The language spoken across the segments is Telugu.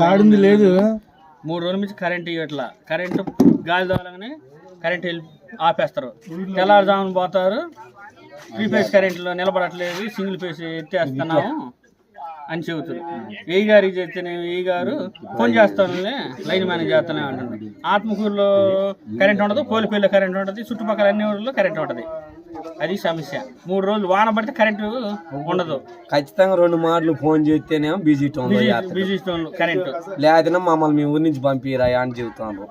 ఆడుంది లేదు 3 రోజుల నుంచి కరెంట్ ఇవ్వట్లా. కరెంటు గాలి తోలగానే కరెంట్ ఆపేస్తారు. తెల్లారుజామున పోతారు, 3 ఫేజ్ కరెంట్లో నిలబడట్లేదు, సింగిల్ ఫేజ్ ఎత్తేస్తున్నాము అని చెబుతారు. ఏ గారికి చెప్తేనే ఏ గారు ఫోన్ చేస్తానులే లైన్ మ్యానేజ్ చేస్తానే అంటున్నారు. ఆత్మకూరులో కరెంట్ ఉండదు, పోలిపల్లిలో కరెంట్ ఉంటుంది, చుట్టుపక్కల అన్ని ఊళ్ళలో కరెంట్ ఉంటుంది. అది సమస్య. 3 రోజులు వాన పడితే కరెంటు ఉండదు. ఖచ్చితంగా 2 మార్లు ఫోన్ చేస్తేనేమో బిజీ టౌన్ కరెంటు లేదన్నా మమ్మల్ని మీ ఊరి నుంచి పంపిరా అని చెబుతాను.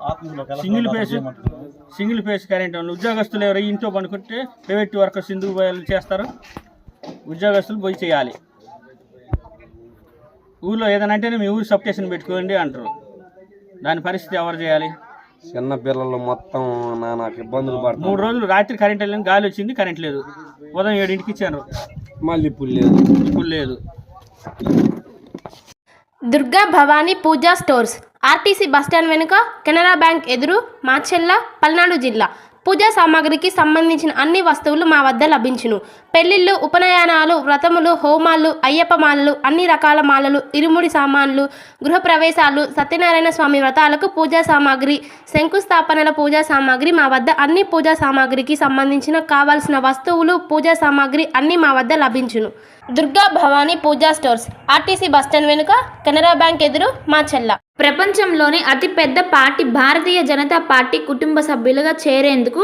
సింగిల్ ఫేజ్ కరెంట్ ఉద్యోగస్తులు ఎవరు ఇంట్లో పనుకుంటే ప్రైవేట్ వర్కర్స్ ఎందుకు చేస్తారు? ఉద్యోగస్తులు పోయి చేయాలి. ఊళ్ళో ఏదైనా అంటేనే మీ ఊరు సబ్స్టేషన్ పెట్టుకోండి అంటారు. దాని పరిస్థితి ఎవరు చేయాలి? చిన్న పిల్లలు మొత్తం నాకు ఇబ్బందులు పడతారు. 3 రోజులు రాత్రి కరెంట్ వెళ్ళింది, గాలి వచ్చింది, కరెంట్ లేదు. ఉదయం 7ంటికి ఇచ్చారు, మళ్ళీ ఇప్పుడు లేదు. దుర్గా భవానీ పూజా స్టోర్స్, ఆర్టీసీ బస్టాండ్ వెనుక, కెనరా బ్యాంక్ ఎదురు, మాచెల్ల, పల్నాడు జిల్లా. పూజా సామాగ్రికి సంబంధించిన అన్ని వస్తువులు మా వద్ద లభించును. పెళ్లిళ్ళు, ఉపనయనాలు, వ్రతములు, హోమాలు, అయ్యప్ప మాలలు, అన్ని రకాల మాలలు, ఇరుముడి సామాన్లు, గృహప్రవేశాలు, సత్యనారాయణ స్వామి వ్రతాలకు పూజా సామాగ్రి, శంకుస్థాపనల పూజా సామాగ్రి మా వద్ద అన్ని పూజా సామాగ్రికి సంబంధించిన కావాల్సిన వస్తువులు, పూజా సామాగ్రి అన్నీ మా వద్ద లభించును. దుర్గా భవానీ పూజా స్టోర్స్, ఆర్టీసీ బస్టాండ్ వెనుక, కెనరా బ్యాంక్ ఎదురు, మాచెల్ల. ప్రపంచంలోని అతిపెద్ద పార్టీ భారతీయ జనతా పార్టీ కుటుంబ సభ్యులుగా చేరేందుకు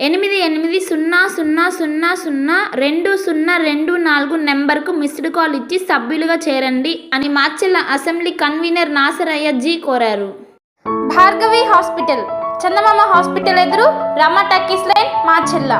8800002024 నెంబర్కు మిస్డ్ కాల్ ఇచ్చి సభ్యులుగా చేరండి అని మాచెల్ల అసెంబ్లీ కన్వీనర్ నాసరయ్య జీ కోరారు. భార్గవి హాస్పిటల్, చందమామ హాస్పిటల్ ఎదురు, Rama talkies line, Macherla.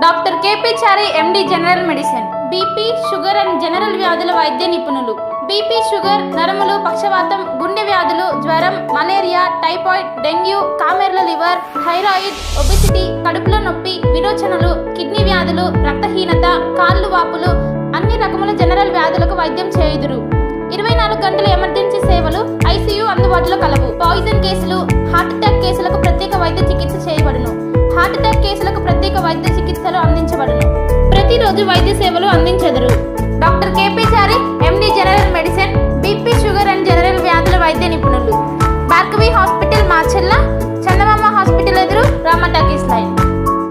Doctor KP Chari MD general medicine, BP, sugar and general వ్యాధుల వైద్య నిపుణులు. బీపీ, షుగర్, నరములు, పక్షవాతం, గుండె వ్యాధులు, జ్వరం, మలేరియా, టైఫాయిడ్, డెంగ్యూ, కామెర్ల లివర్, థైరాయిడ్, ఒబెసిటీ, కడుపులో నొప్పి, విరోచనలు, కిడ్నీ వ్యాధులు, రక్తహీనత, కాళ్ళు వాపులు, అన్ని రకముల జనరల్ వ్యాధులకు వైద్యం చేయుదురు. 24 గంటల ఎమర్జెన్సీ సేవలు, ఐసీయూ అందుబాటులో కలవు. పాయిజన్ కేసులు, హార్ట్ అటాక్ కేసులకు ప్రత్యేక వైద్య చికిత్స చేయబడును. హార్ట్ అటాక్ కేసులకు ప్రత్యేక వైద్య చికిత్సలు అందించబడును. ప్రతిరోజు వైద్య సేవలు అందించెదరు. Doctor KP